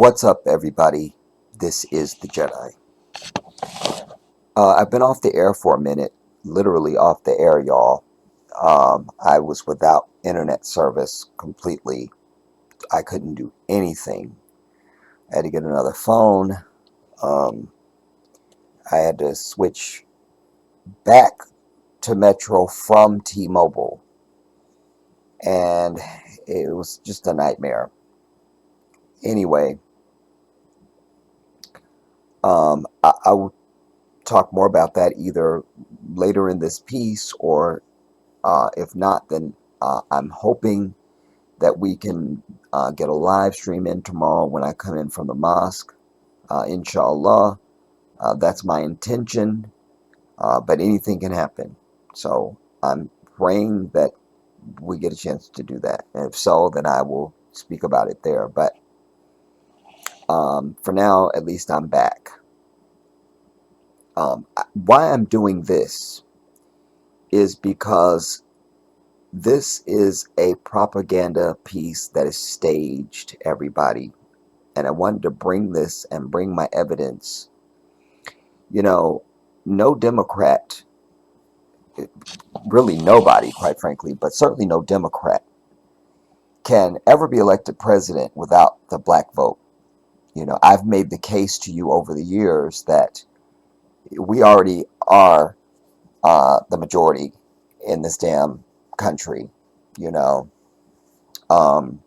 What's up, everybody? This is the Jedi. I've been off the air for a minute, literally off the air, y'all. I was without internet service completely. I couldn't do anything. I had to get another phone. Um, I had to switch back to Metro from T-Mobile, and it was just a nightmare. Anyway, I will talk more about that either later in this piece or if not, then I'm hoping that we can get a live stream in tomorrow when I come in from the mosque. Inshallah, that's my intention, but anything can happen. So I'm praying that we get a chance to do that. And if so, then I will speak about it there. But for now, at least I'm back. Why I'm doing this is because this is a propaganda piece that is staged, everybody. And I wanted to bring this and bring my evidence. You know, no Democrat, really nobody, quite frankly, but certainly no Democrat can ever be elected president without the black vote. You know, I've made the case to you over the years that we already are the majority in this damn country, you know. Um,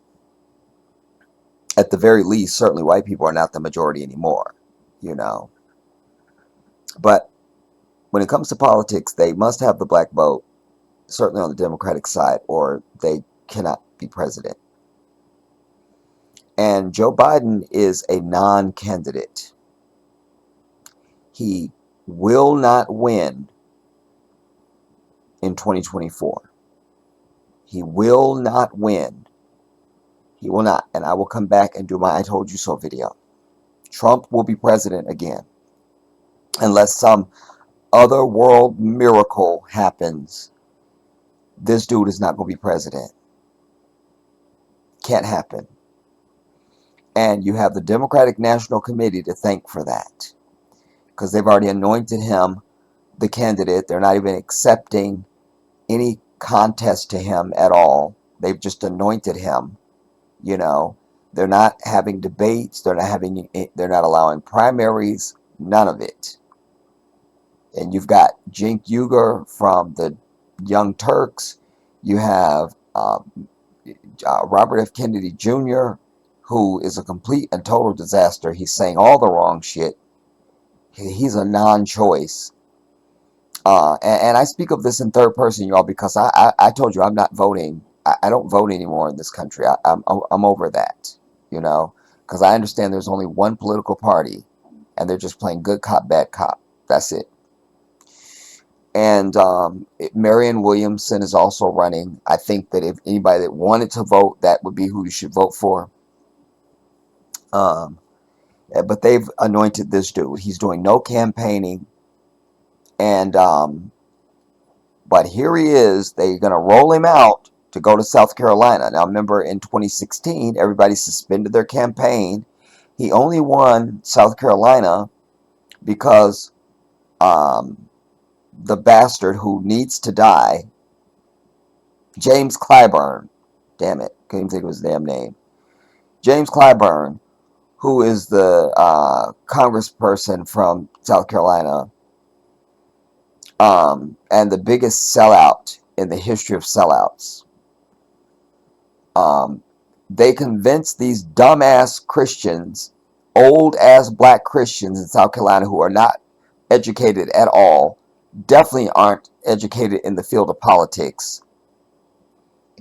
at the very least, certainly white people are not the majority anymore, you know. But when it comes to politics, they must have the black vote, certainly on the Democratic side, or they cannot be president. And Joe Biden is a non-candidate. He will not win in 2024. He will not win. He will not. And I will come back and do my I told you so video. Trump will be president again. Unless some other world miracle happens, this dude is not going to be president. Can't happen. And you have the Democratic National Committee to thank for that, because they've already anointed him the candidate. They're not even accepting any contest to him at all. They've just anointed him. You know, they're not having debates. They're not allowing primaries. None of it. And you've got Cenk Uygur from the Young Turks. You have Robert F. Kennedy Jr., who is a complete and total disaster. He's saying all the wrong shit. He's a non-choice. And I speak of this in third person, y'all, because I told you I'm not voting. I don't vote anymore in this country. I'm over that, you know, because I understand there's only one political party, and they're just playing good cop, bad cop. That's it. And Marianne Williamson is also running. I think that if anybody that wanted to vote, that would be who you should vote for. But they've anointed this dude. He's doing no campaigning. And but here he is. They're going to roll him out to go to South Carolina. Now, remember, in 2016, everybody suspended their campaign. He only won South Carolina because the bastard who needs to die, James Clyburn, damn it, couldn't even think of his damn name. James Clyburn, who is the congressperson from South Carolina, and the biggest sellout in the history of sellouts. They convinced these dumbass Christians, old ass black Christians in South Carolina who are not educated at all, definitely aren't educated in the field of politics,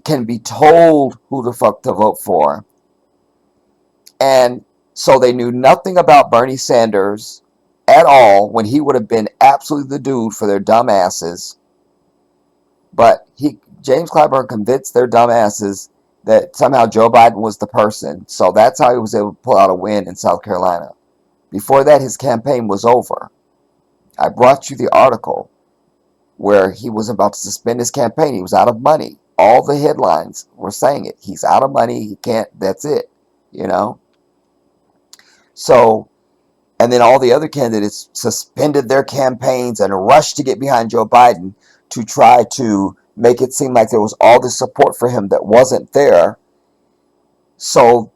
can be told who the fuck to vote for. And so they knew nothing about Bernie Sanders at all, when he would have been absolutely the dude for their dumb asses. But James Clyburn convinced their dumb asses that somehow Joe Biden was the person. So that's how he was able to pull out a win in South Carolina. Before that, his campaign was over. I brought you the article where he was about to suspend his campaign. He was out of money. All the headlines were saying it. He's out of money. He can't, that's it, you know. So, and then all the other candidates suspended their campaigns and rushed to get behind Joe Biden to try to make it seem like there was all this support for him that wasn't there, so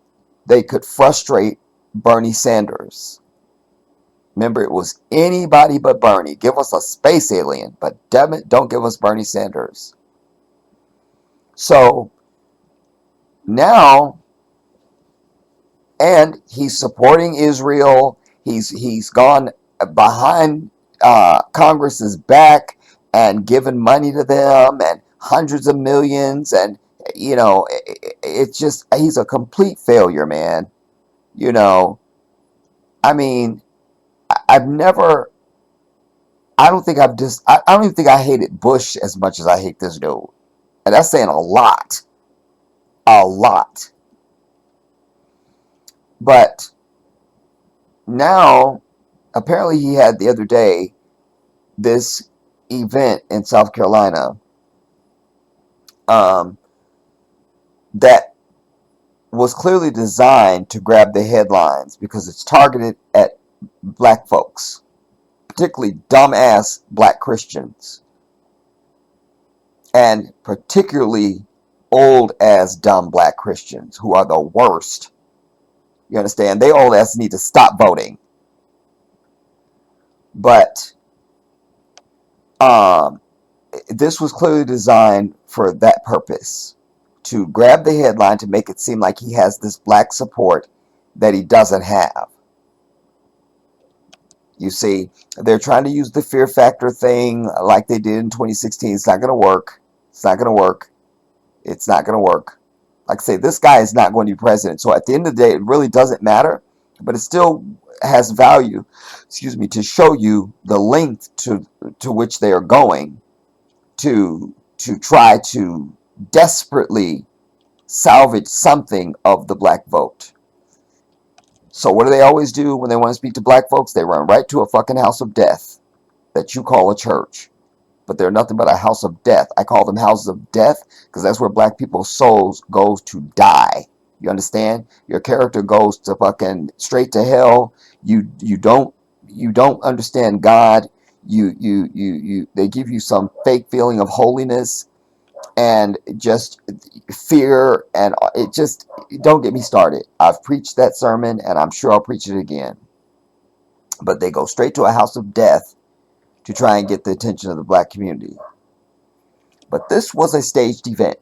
they could frustrate Bernie Sanders. Remember, it was anybody but Bernie. Give us a space alien, but damn it, don't give us Bernie Sanders. So now, and he's supporting Israel. He's gone behind Congress's back and given money to them and hundreds of millions, and it's just, he's a complete failure, man. You know, I mean, I've never. I don't think I don't even think I hated Bush as much as I hate this dude. And that's saying a lot. A lot. But now, apparently he had the other day this event in South Carolina that was clearly designed to grab the headlines because it's targeted at black folks, particularly dumbass black Christians, and particularly old ass dumb black Christians who are the worst. You understand? They old ass need to stop voting. But this was clearly designed for that purpose, to grab the headline to make it seem like he has this black support that he doesn't have. You see, they're trying to use the fear factor thing like they did in 2016. It's not going to work. It's not going to work. It's not going to work. Like I say, this guy is not going to be president. So at the end of the day, it really doesn't matter. But it still has value, to show you the length to which they are going to try to desperately salvage something of the black vote. So what do they always do when they want to speak to black folks? They run right to a fucking house of death that you call a church. But they're nothing but a house of death. I call them houses of death because that's where black people's souls goes to die. You understand? Your character goes to fucking straight to hell. You don't understand God. They give you some fake feeling of holiness and just fear, and it just, don't get me started. I've preached that sermon and I'm sure I'll preach it again. But they go straight to a house of death to try and get the attention of the black community. But this was a staged event.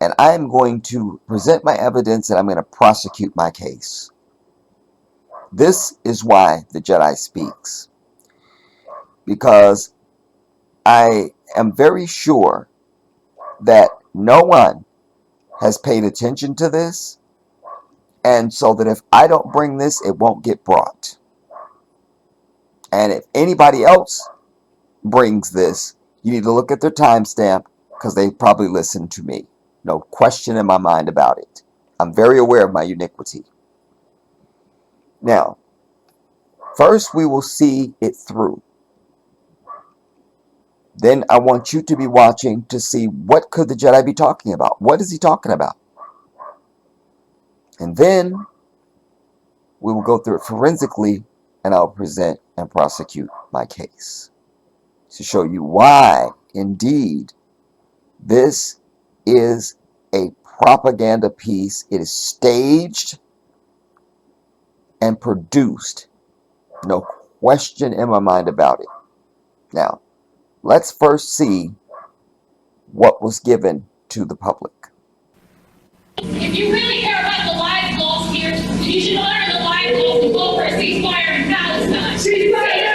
And I am going to present my evidence and I'm going to prosecute my case. This is why the Jedi speaks. Because I am very sure that no one has paid attention to this. And so that if I don't bring this, it won't get brought. And if anybody else brings this, you need to look at their timestamp because they probably listened to me. No question in my mind about it. I'm very aware of my iniquity. Now, first we will see it through. Then I want you to be watching to see what could the Jedi be talking about. What is he talking about? And then we will go through it forensically and I'll present and prosecute my case to show you why, indeed, this is a propaganda piece. It is staged and produced. No question in my mind about it. Now, let's first see what was given to the public. If you really care about the lives lost here, you should honor the lives lost to vote for a ceasefire in Palestine. Ceasefire!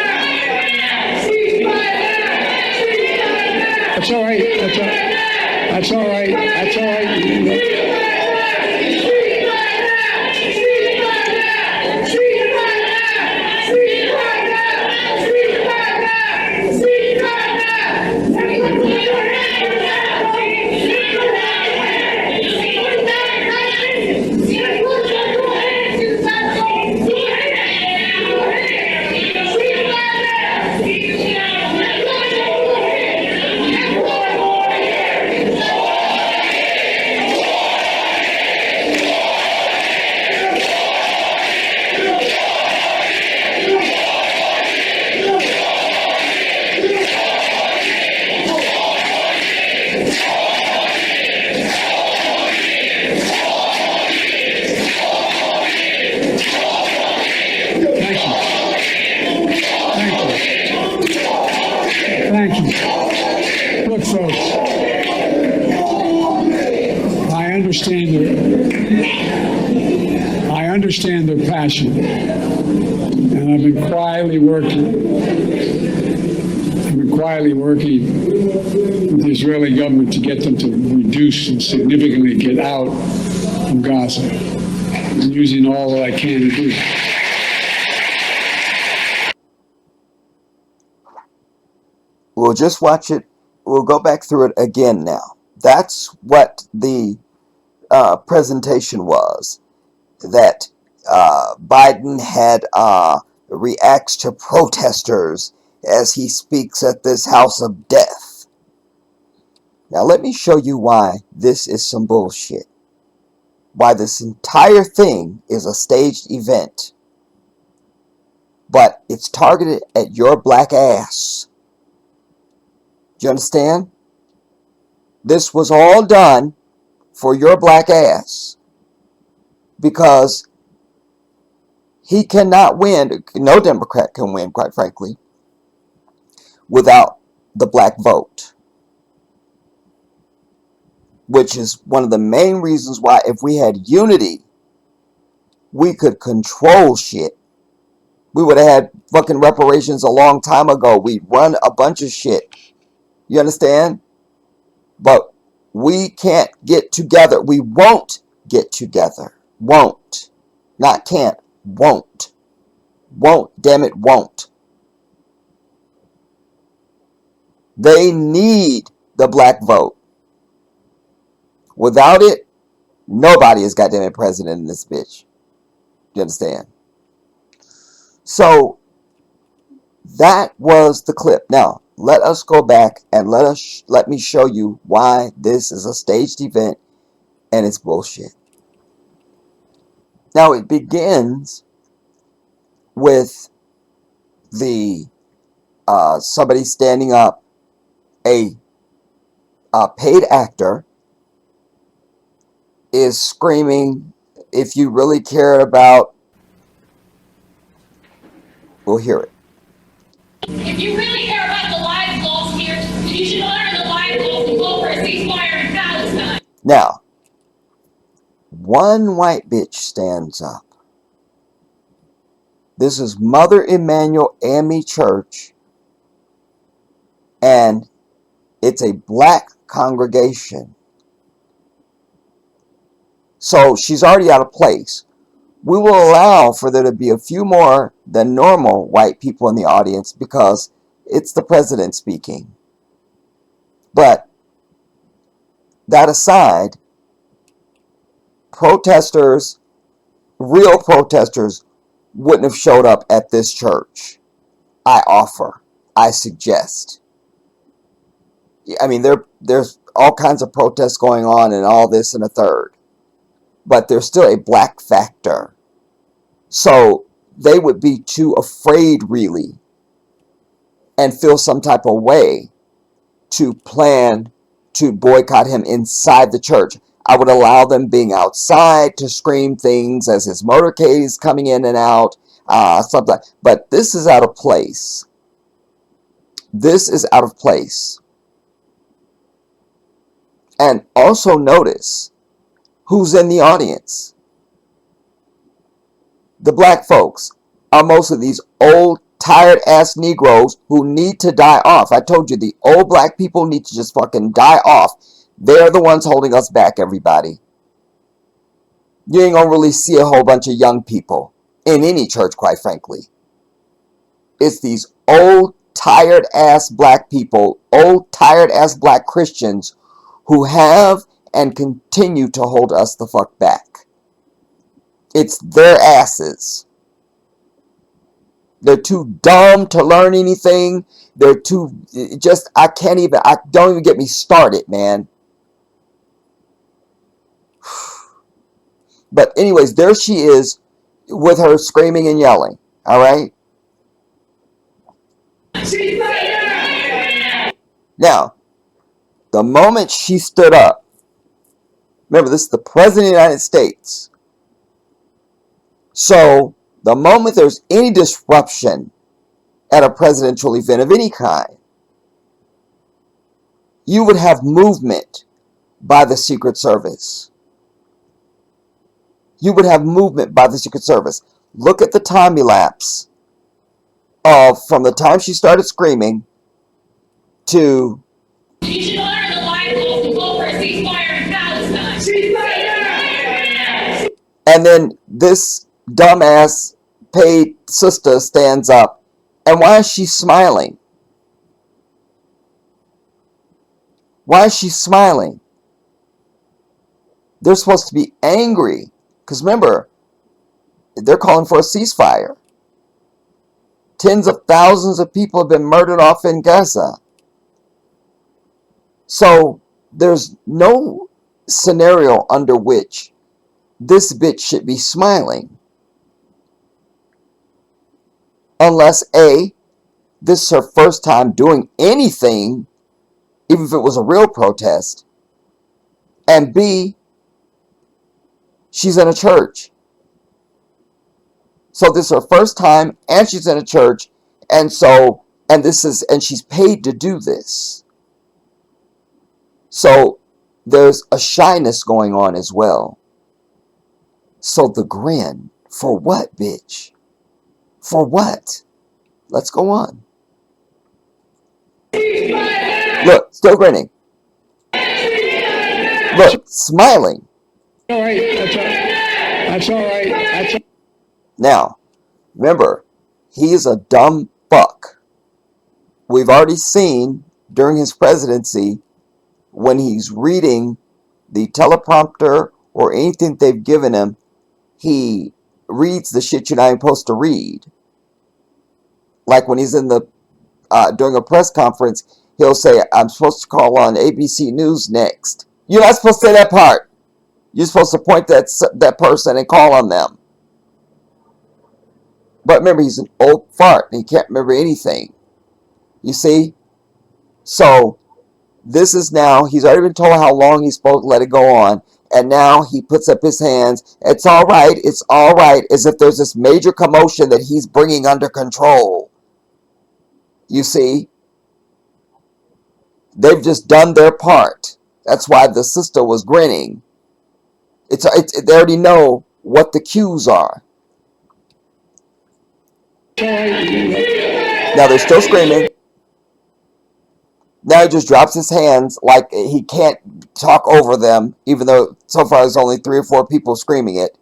That's all right. That's all right. That's all right. understand their passion, and I've been quietly working with the Israeli government to get them to reduce and significantly get out of Gaza. I'm using all that I can to do. We'll just watch it. We'll go back through it again now. That's what the presentation was. That Biden had reacts to protesters as he speaks at this house of death. Now let me show you why this is some bullshit. Why this entire thing is a staged event. But it's targeted at your black ass. Do you understand? This was all done for your black ass. Because he cannot win, no Democrat can win, quite frankly, without the black vote. Which is one of the main reasons why if we had unity, we could control shit. We would have had fucking reparations a long time ago. We'd run a bunch of shit. You understand? But we can't get together. We won't get together. Won't. Not can't. Won't. Won't. Damn it, won't. They need the black vote. Without it, nobody is goddamn it president in this bitch. You understand? So, that was the clip. Now, let us go back and let me show you why this is a staged event and it's bullshit. Now, it begins with the somebody standing up, a paid actor is screaming, if you really care about, we'll hear it. If you really care about the lives lost here, you should honor the lives lost and call for a ceasefire in Palestine. Now, one white bitch stands up. This is Mother Emanuel AME Church, and it's a black congregation. So she's already out of place. We will allow for there to be a few more than normal white people in the audience because it's the president speaking. But that aside, protesters, real protesters, wouldn't have showed up at this church. I suggest. I mean, there's all kinds of protests going on and all this and a third. But there's still a black factor. So they would be too afraid, really, and feel some type of way to plan to boycott him inside the church. I would allow them being outside to scream things as his motorcade is coming in and out, something. But this is out of place. This is out of place. And also notice who's in the audience. The black folks are most of these old, tired-ass Negroes who need to die off. I told you, the old black people need to just fucking die off. They're the ones holding us back, everybody. You ain't gonna really see a whole bunch of young people in any church, quite frankly. It's these old, tired-ass black people, old, tired-ass black Christians who have and continue to hold us the fuck back. It's their asses. They're too dumb to learn anything. They're too, don't even get me started, man. But anyways, there she is with her screaming and yelling. All right? Now, the moment she stood up, remember, this is the President of the United States. So, the moment there's any disruption at a presidential event of any kind, you would have movement by the Secret Service. you would have movement by the Secret Service. Look at the time elapse of from the time she started screaming to. You should honor the live calls to call for a ceasefire in Palestine. Ceasefire! And then this dumbass paid sister stands up. And why is she smiling? Why is she smiling? They're supposed to be angry. Because remember, they're calling for a ceasefire. Tens of thousands of people have been murdered off in Gaza. So there's no scenario under which this bitch should be smiling. Unless A, this is her first time doing anything, even if it was a real protest. And B, she's in a church. So this is her first time, and she's in a church, and she's paid to do this. So there's a shyness going on as well. So the grin, for what, bitch? For what? Let's go on. Look, still grinning. Look, smiling. All right, that's all right. Now, remember, he's a dumb fuck. We've already seen during his presidency when he's reading the teleprompter or anything they've given him, he reads the shit you're not even supposed to read. Like when he's in the during a press conference, he'll say, "I'm supposed to call on ABC News next." You're not supposed to say that part. You're supposed to point that person and call on them. But remember, he's an old fart and he can't remember anything. You see? So this is now, he's already been told how long he's supposed to let it go on. And now he puts up his hands. It's all right, as if there's this major commotion that he's bringing under control. You see? They've just done their part. That's why the sister was grinning. They already know what the cues are. Now they're still screaming. Now he just drops his hands like he can't talk over them, even though so far there's only 3 or 4 people screaming it.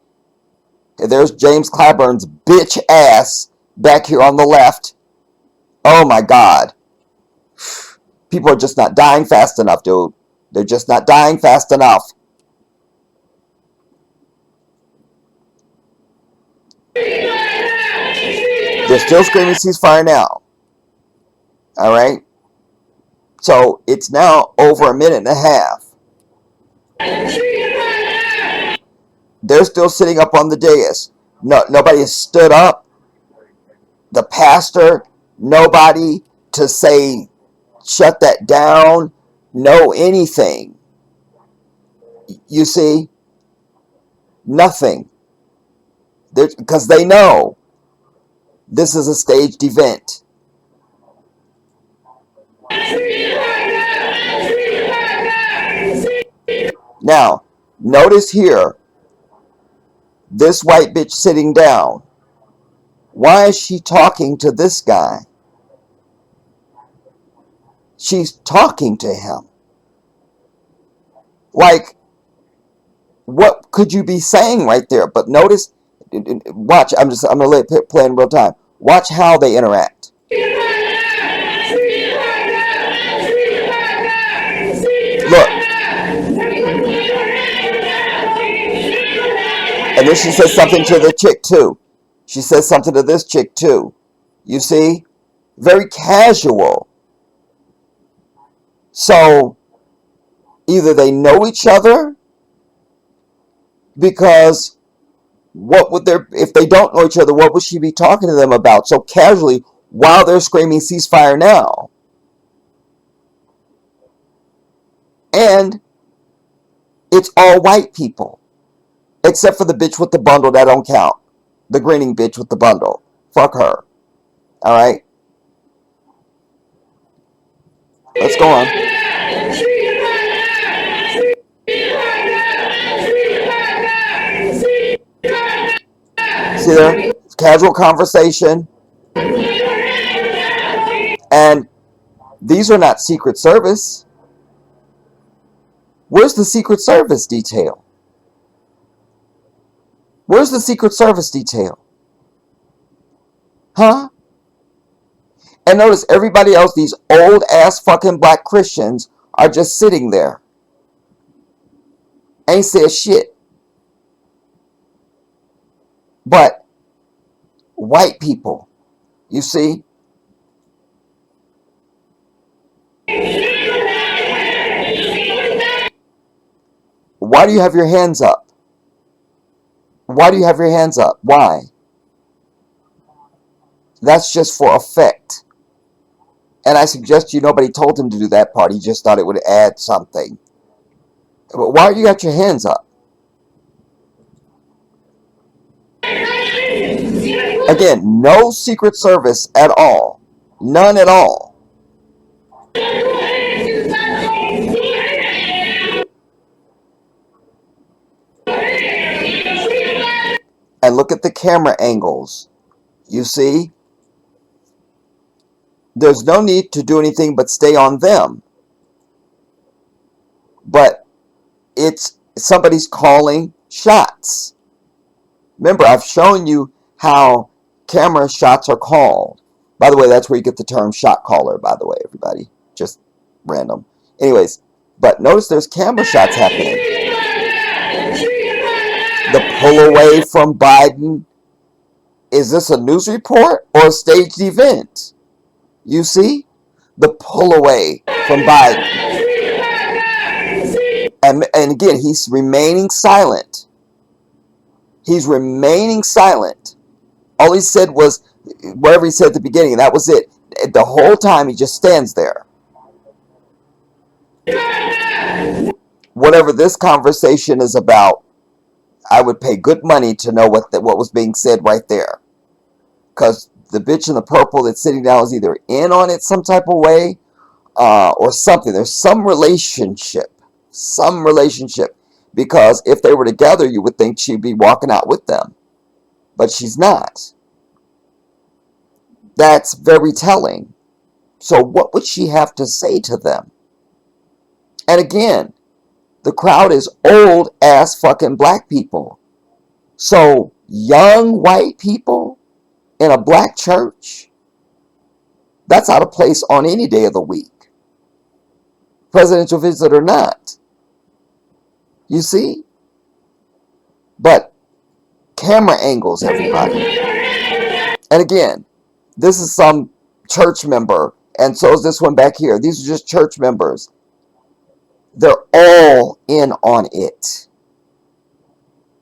And there's James Clyburn's bitch ass back here on the left. Oh my God. People are just not dying fast enough, dude. They're just not dying fast enough. They're still screaming ceasefire now. Alright? So it's now over a minute and a half. They're still sitting up on the dais. Nobody has stood up. The pastor, nobody to say shut that down. No anything. You see? Nothing. Because they know this is a staged event. Now, notice here, this white bitch sitting down. Why is she talking to this guy? She's talking to him. Like, what could you be saying right there? But notice, watch, I'm going to let it play in real time. Watch how they interact. Look. And then she says something to the chick too. She says something to this chick too. You see? Very casual. So, either they know each other, because if they don't know each other, what would she be talking to them about so casually while they're screaming ceasefire now? And it's all white people. Except for the bitch with the bundle, that don't count. The grinning bitch with the bundle. Fuck her. Alright? Let's go on. there? Casual conversation. And these are not Secret Service. Where's the Secret Service detail? Where's the Secret Service detail? Huh? And notice everybody else, these old ass fucking black Christians, are just sitting there. Ain't said shit. But white people, you see? Why do you have your hands up? Why do you have your hands up? Why? That's just for effect. And I suggest you, nobody told him to do that part. He just thought it would add something. But why do you got your hands up? Again, no Secret Service at all. None at all. And look at the camera angles. You see? There's no need to do anything but stay on them. But it's somebody's calling shots. Remember, I've shown you how camera shots are called. By the way, that's where you get the term shot caller, by the way, everybody. Just random. Anyways, but notice there's camera shots happening. The pull away from Biden. Is this a news report or a staged event? You see? The pull away from Biden. And again, he's remaining silent. He's remaining silent. All he said was whatever he said at the beginning, and that was it. The whole time he just stands there. Whatever this conversation is about, I would pay good money to know what was being said right there. Because the bitch in the purple that's sitting down is either in on it some type of way or something. There's some relationship. Some relationship. Because if they were together, you would think she'd be walking out with them. But she's not. That's very telling. So what would she have to say to them? And again, the crowd is old ass fucking black people. So young white people in a black church, that's out of place on any day of the week. Presidential visit or not. You see? But camera angles, everybody. And again, this is some church member, and so is this one back here. These are just church members. They're all in on it.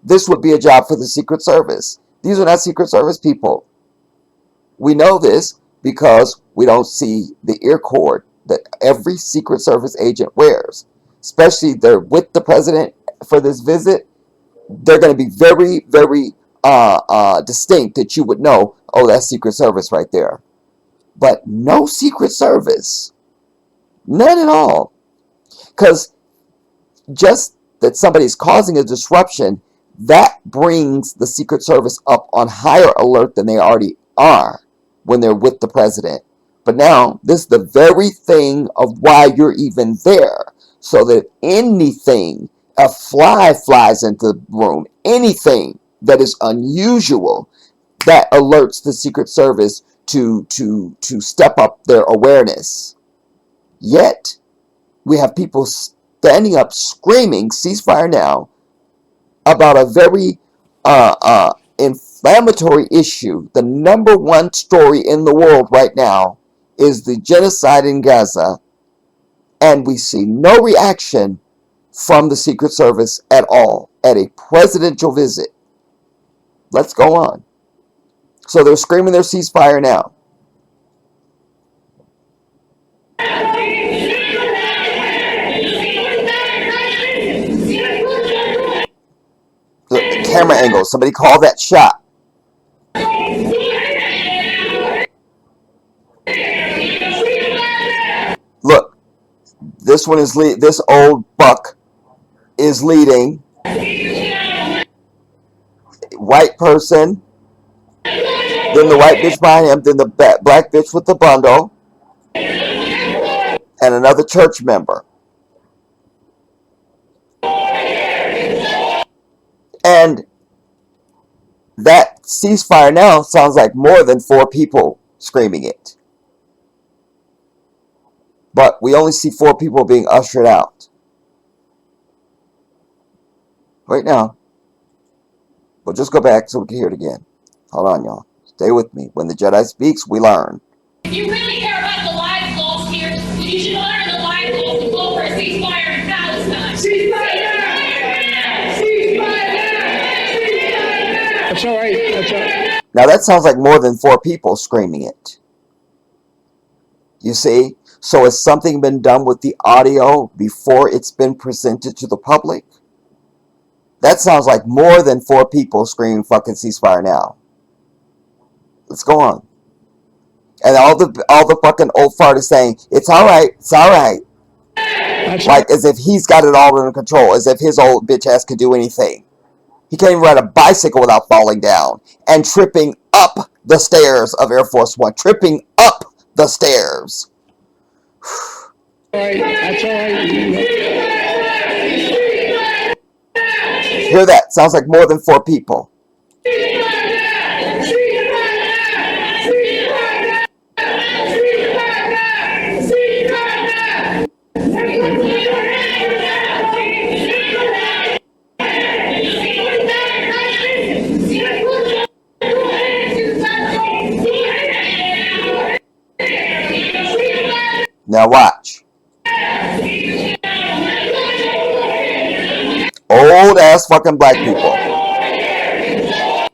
This would be a job for the Secret Service. These are not Secret Service people. We know this because we don't see the ear cord that every Secret Service agent wears. Especially if they're with the president for this visit. They're going to be very, very distinct that you would know, oh, that's Secret Service right there. But no Secret Service. None at all. Because just that somebody's causing a disruption, that brings the Secret Service up on higher alert than they already are when they're with the president. But now, this is the very thing of why you're even there. So that anything, a fly flies into the room, anything that is unusual, that alerts the Secret Service to step up their awareness. Yet, we have people standing up screaming, ceasefire now, about a very inflammatory issue. The number one story in the world right now is the genocide in Gaza, and we see no reaction from the Secret Service at all at a presidential visit. Let's go on. So they're screaming their ceasefire now. The camera angle. Somebody call that shot. Look, this one is this old buck is leading. White person, then the white bitch behind him, then the black bitch with the bundle, and another church member. And that ceasefire now sounds like more than 4 people screaming it. But we only see 4 people being ushered out. Right now. We'll just go back so we can hear it again. Hold on, y'all. Stay with me. When the Jedi speaks, we learn. If you really care about the lives lost here, you should honor the lives lost to call for a ceasefire in Palestine. Ceasefire now! Ceasefire now! Ceasefire now! That's all right. That's all right. Now that sounds like more than 4 people screaming it. You see? So has something been done with the audio before it's been presented to the public? That sounds like more than 4 people screaming fucking ceasefire now. Let's go on. And all the fucking old fart is saying, it's alright, it's alright. Like as if he's got it all under control, as if his old bitch ass could do anything. He can't even ride a bicycle without falling down and tripping up the stairs of Air Force One. Tripping up the stairs. That's all right. Hear that? Sounds like more than 4 people. Now watch. Old ass fucking black people.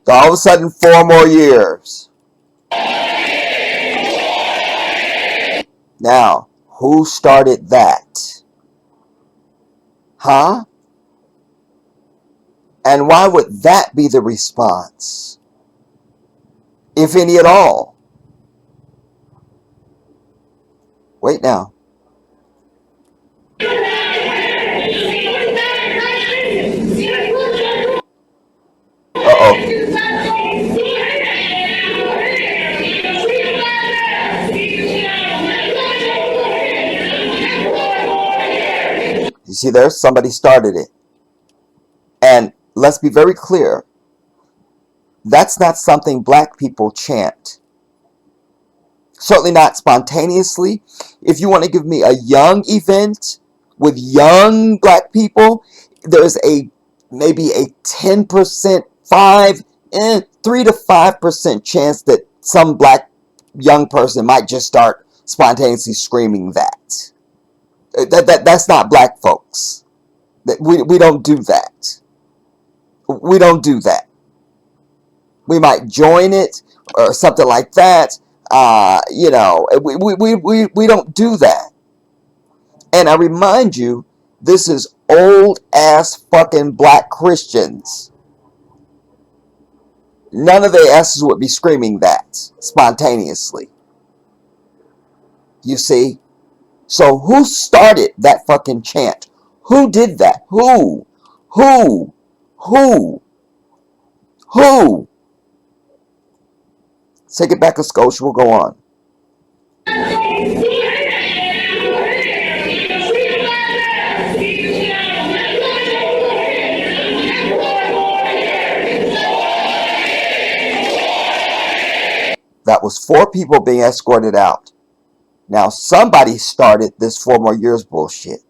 All of a sudden 4 more years. Now, who started that? Huh? And why would that be the response? If any at all. Wait now. Uh-oh. You see there? Somebody started it. And let's be very clear. That's not something black people chant. Certainly not spontaneously. If you want to give me a young event with young black people, there's maybe a 10%, 3 to 5% chance that some black young person might just start spontaneously screaming that. That's not black folks. We don't do that. We don't do that. We might join it or something like that. We don't do that. And I remind you, this is old ass fucking black Christians. None of their asses would be screaming that spontaneously. You see? So who started that fucking chant? Who did that? Who? Take it back a skosh, we'll go on. That was 4 people being escorted out. Now somebody started this 4 more years bullshit.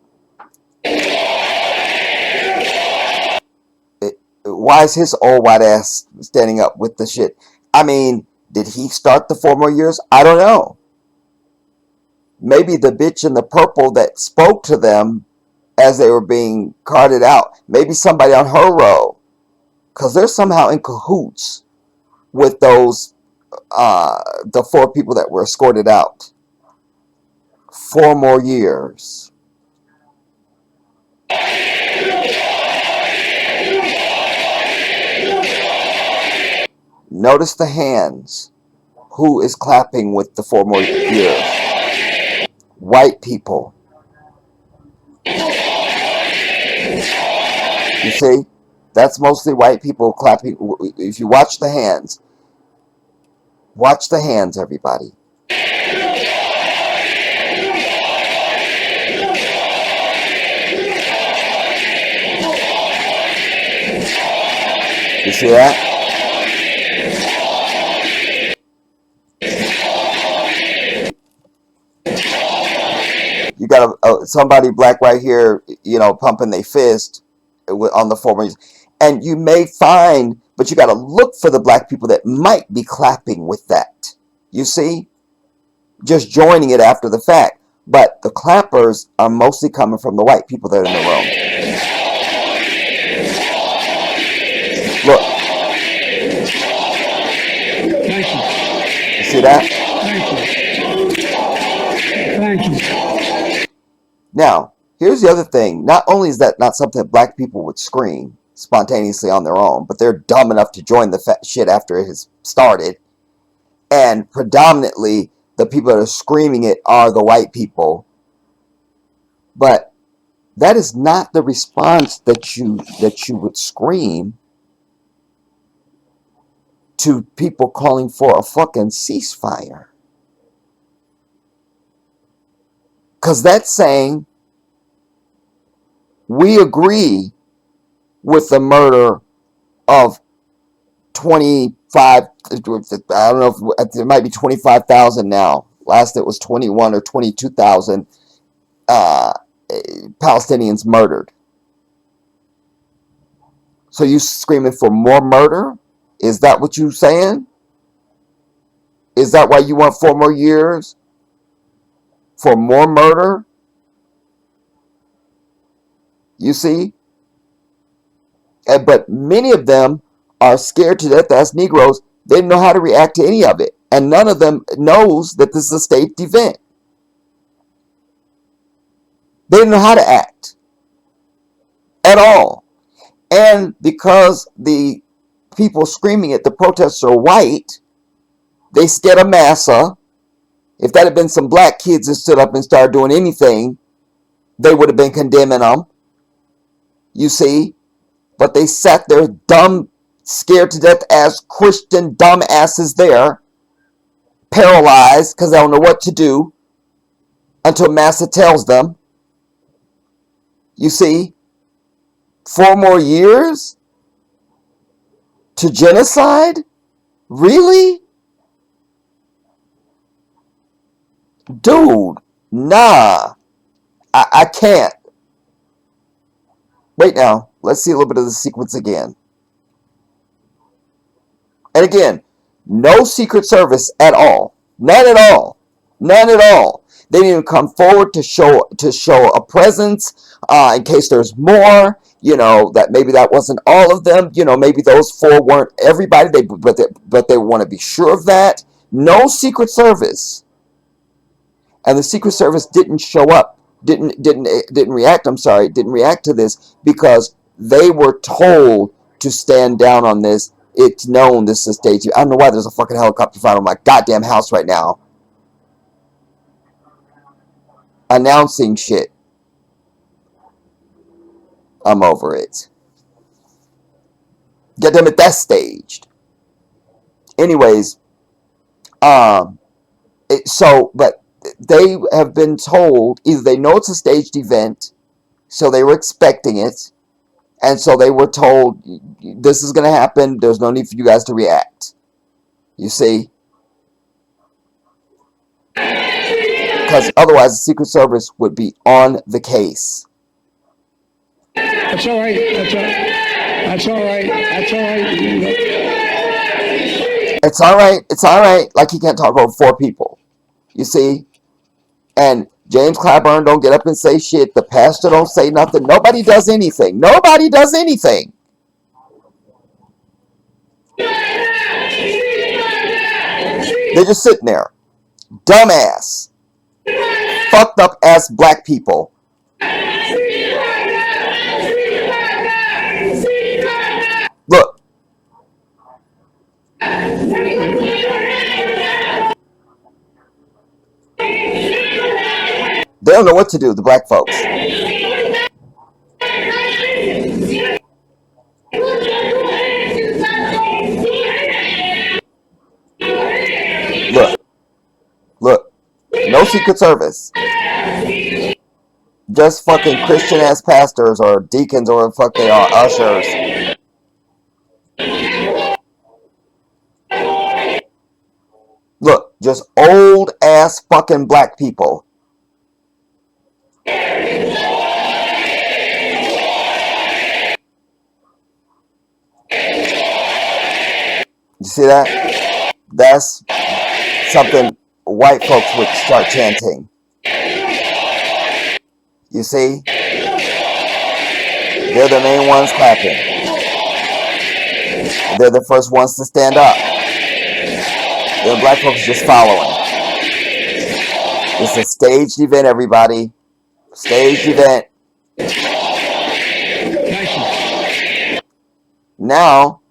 Why is his old white ass standing up with the shit? I mean, did he start the 4 more years? I don't know. Maybe the bitch in the purple that spoke to them as they were being carted out. Maybe somebody on her row. Because they're somehow in cahoots with those, the 4 people that were escorted out. 4 more years. Notice the hands. Who is clapping with the 4 more years? White people. You see? That's mostly white people clapping. If you watch the hands, Watch the hands, everybody. You see that? You got somebody black right here, pumping their fist on the former. And you may find, but you got to look for the black people that might be clapping with that. You see? Just joining it after the fact. But the clappers are mostly coming from the white people that are in the room. Look. Thank you. You see that? Thank you. Now, here's the other thing. Not only is that not something that black people would scream spontaneously on their own, but they're dumb enough to join the shit after it has started. And predominantly, the people that are screaming it are the white people. But that is not the response that you would scream to people calling for a fucking ceasefire. Because that's saying we agree with the murder of 25, I don't know, if it might be 25,000 now. Last it was 21 or 22,000 Palestinians murdered. So you screaming for more murder? Is that what you saying? Is that why you want 4 more years? For more murder? You see? But many of them are scared to death as Negroes. They didn't know how to react to any of it. And none of them knows that this is a staged event. They didn't know how to act at all. And because the people screaming it, the protesters are white, they scared of massa. If that had been some black kids that stood up and started doing anything, they would have been condemning them. You see? But they sat there dumb, scared to death as Christian dumbasses there, paralyzed because they don't know what to do until massa tells them. You see? 4 more years to genocide? Really? Dude, nah. I can't. Wait now. Let's see a little bit of the sequence again. And again, no Secret Service at all. None at all. None at all. They didn't even come forward to show a presence in case there's more. That maybe that wasn't all of them. Maybe those 4 weren't everybody. But they want to be sure of that. No Secret Service. And the Secret Service didn't show up, didn't react to this because they were told to stand down on this. It's known this is stage. I don't know why there's a fucking helicopter flying over my goddamn house right now. Announcing shit. I'm over it. Get them at that staged. Anyways, but they have been told either they know it's a staged event, so they were expecting it, and so they were told this is going to happen. There's no need for you guys to react. You see? Because otherwise the Secret Service would be on the case. That's all right. That's all right. It's all right. It's all right. Like he can't talk over 4 people. You see? And James Clyburn don't get up and say shit. The pastor don't say nothing. Nobody does anything. Nobody does anything. They're just sitting there. Dumbass. Fucked up ass black people. Look. They don't know what to do, the black folks. Secret Service. Just fucking Christian ass pastors or deacons or whatever the fuck they are, ushers. Look, just old ass fucking black people. You see that? That's something white folks would start chanting. You see? They're the main ones clapping. They're the first ones to stand up. The black folks just following. It's a staged event, everybody. Staged event. Now,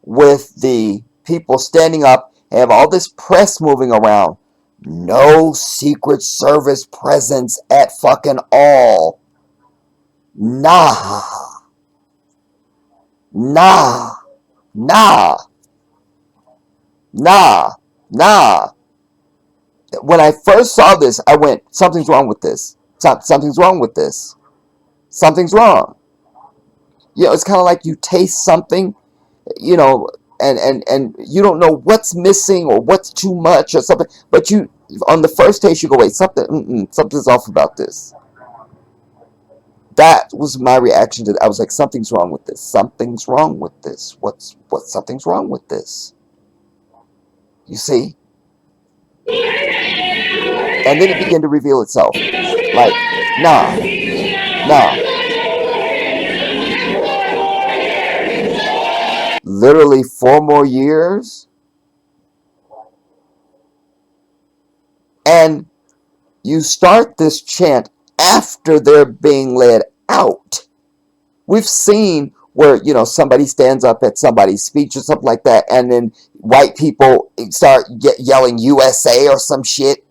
with the people standing up, have all this press moving around. No Secret Service presence at fucking all. Nah. Nah. Nah. Nah. Nah. When I first saw this, I went, something's wrong with this. Something's wrong with this. Something's wrong. You know, it's kind of like you taste something, you know, and you don't know what's missing or what's too much or something. But you, on the first taste, you go, wait, something's off about this. That was my reaction to it. I was like, something's wrong with this. Something's wrong with this. Something's wrong with this. You see? And then it began to reveal itself. Like, nah. Literally 4 more years. And you start this chant after they're being led out. We've seen where, you know, somebody stands up at somebody's speech or something like that, and then white people start yelling USA or some shit,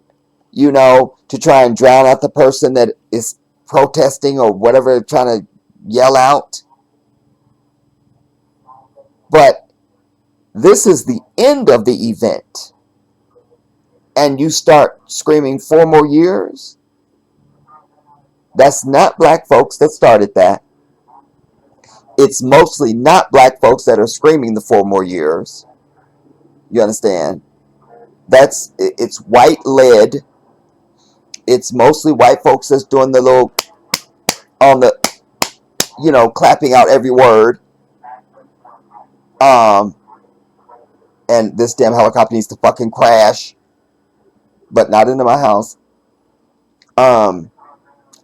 you know, to try and drown out the person that is protesting or whatever they're trying to yell out. But this is the end of the event. And you start screaming 4 more years. That's not black folks that started that. It's mostly not black folks that are screaming the 4 more years. You understand? It's white led. It's mostly white folks that's doing the little, on the, you know, clapping out every word. And this damn helicopter needs to fucking crash. But not into my house. I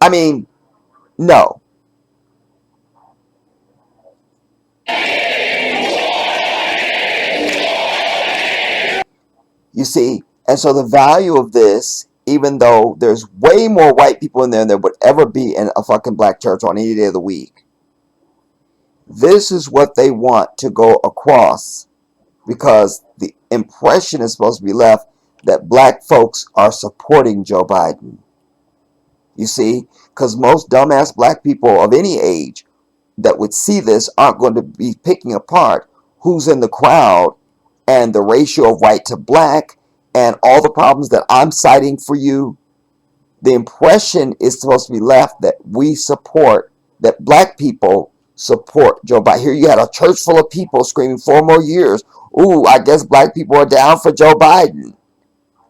mean, no. You see, and so the value of this, even though there's way more white people in there than there would ever be in a fucking black church on any day of the week, this is what they want to go across, because the impression is supposed to be left that black folks are supporting Joe Biden. You see, because most dumbass black people of any age that would see this aren't going to be picking apart who's in the crowd and the ratio of white to black and all the problems that I'm citing for you. The impression is supposed to be left that we support, that black people support Joe Biden. Here you had a church full of people screaming 4 more years. Ooh, I guess black people are down for Joe Biden.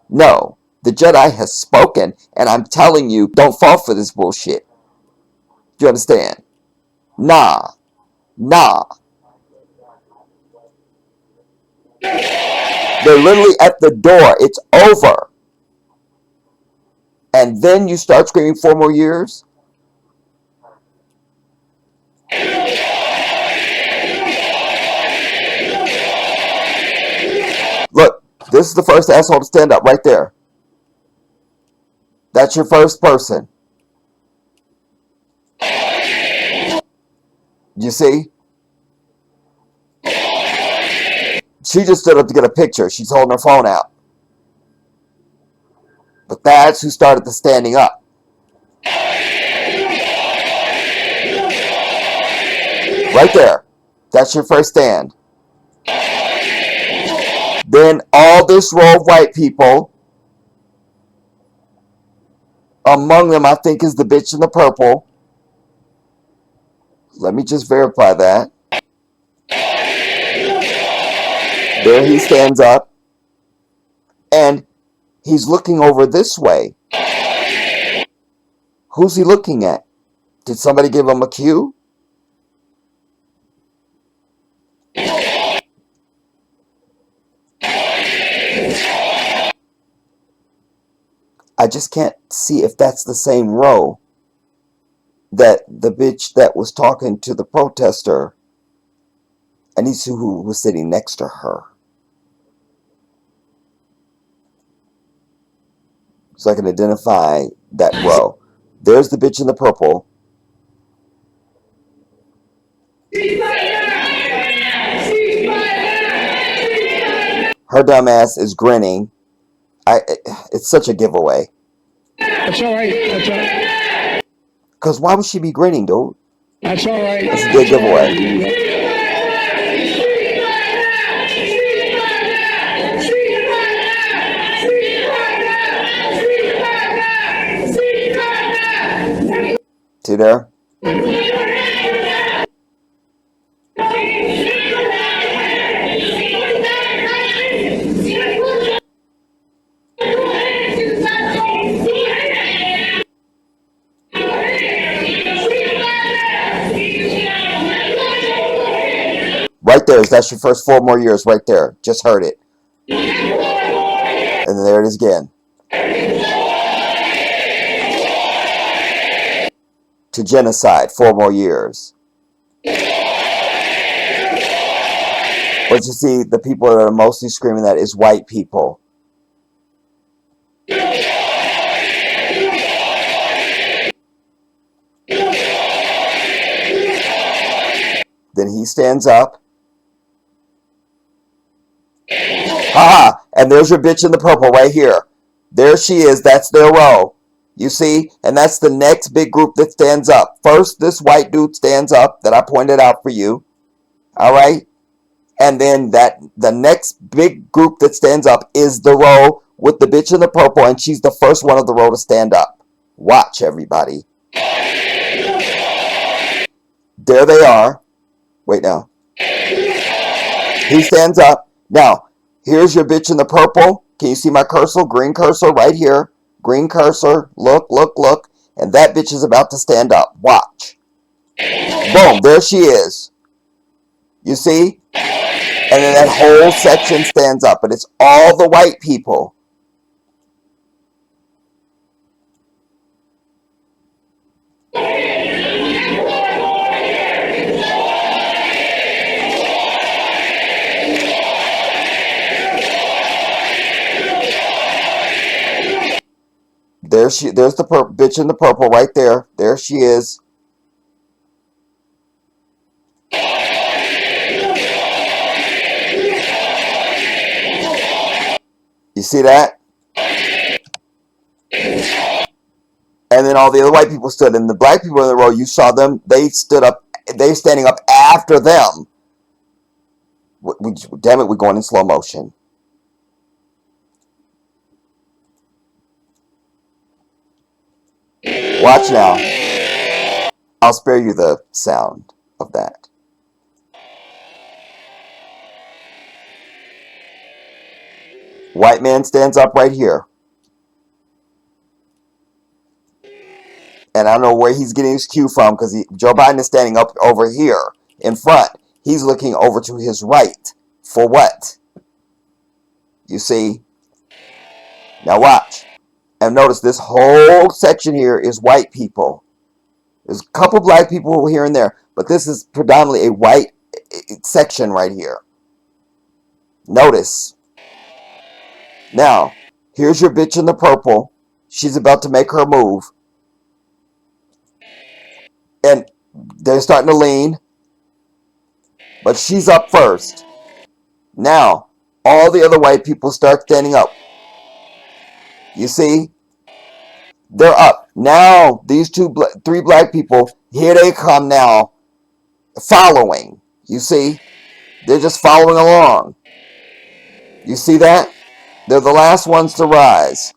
No, the Jedi has spoken, and I'm telling you, don't fall for this bullshit. Do you understand? Nah. They're literally at the door. It's over. And then you start screaming 4 more years? Look, this is the first asshole to stand up right there. That's your first person. You see? She just stood up to get a picture. She's holding her phone out. But that's who started the standing up. Right there. That's your first stand. Then all this row of white people Among them, I think, is the bitch in the purple. Let me just verify that. There he stands up. And he's looking over this way. Who's he looking at? Did somebody give him a cue? I just can't see if that's the same row that the bitch that was talking to the protester, and he see who was sitting next to her. So I can identify that row. There's the bitch in the purple. Her dumb ass is grinning. It's such a giveaway. That's all right. That's all right. Because why would she be grinning, dude? That's all right. That's a good giveaway. See there? Right there. That's your first 4 more years right there. Just heard it. And there it is again. To genocide, 4 more years. But you see, the people that are mostly screaming that is white people. Then he stands up. Haha! And there's your bitch in the purple right here. There she is. That's their row. You see? And that's the next big group that stands up. First, this white dude stands up that I pointed out for you. All right? And then the next big group that stands up is the row with the bitch in the purple, and she's the first one of the row to stand up. Watch, everybody. There they are. Wait, now. He stands up. Now, here's your bitch in the purple. Can you see my cursor? Green cursor right here. Green cursor. Look, look, look. And that bitch is about to stand up. Watch. Boom. There she is. You see? And then that whole section stands up. And it's all the white people. There's the bitch in the purple right there. There she is. You see that? And then all the other white people stood. And the black people in the row, you saw them. They stood up. They standing up after them. Damn it, we're going in slow motion. Watch now. I'll spare you the sound of that. White man stands up right here. And I don't know where he's getting his cue from because Joe Biden is standing up over here in front. He's looking over to his right. For what? You see? Now watch. And notice this whole section here is white people. There's a couple black people here and there, but this is predominantly a white section right here. Notice. Now, here's your bitch in the purple. She's about to make her move. And they're starting to lean. But she's up first. Now, all the other white people start standing up. You see? They're up. Now, these three black people, here they come now, following. You see? They're just following along. You see that? They're the last ones to rise.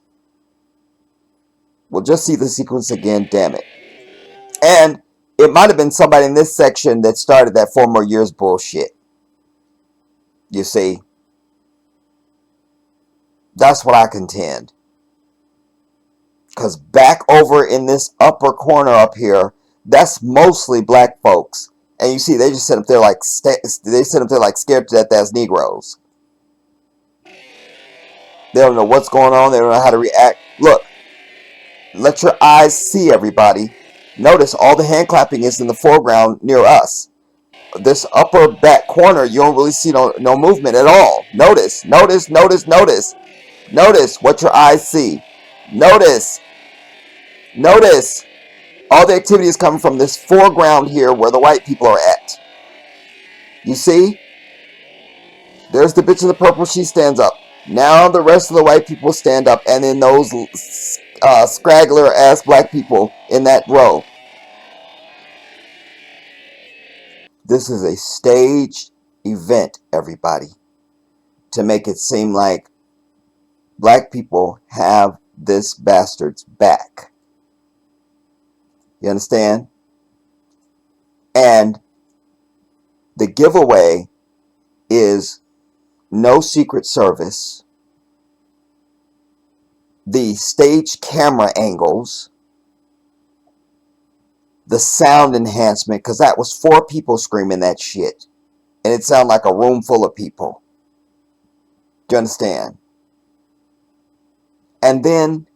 We'll just see the sequence again, damn it. And it might have been somebody in this section that started that 4 more years bullshit. You see? That's what I contend. Because back over in this upper corner up here, that's mostly black folks. And you see, they just sit up there like scared to death as Negroes. They don't know what's going on. They don't know how to react. Look, let your eyes see, everybody. Notice all the hand clapping is in the foreground near us. This upper back corner, you don't really see no movement at all. Notice what your eyes see. Notice all the activity is coming from this foreground here where the white people are at. You see? There's the bitch in the purple, she stands up. Now the rest of the white people stand up, and then those scraggler ass black people in that row. This is a staged event, everybody, to make it seem like black people have this bastard's back. You understand? And the giveaway is no Secret Service, the stage camera angles, the sound enhancement, because that was 4 people screaming that shit. And it sounded like a room full of people. Do you understand? And then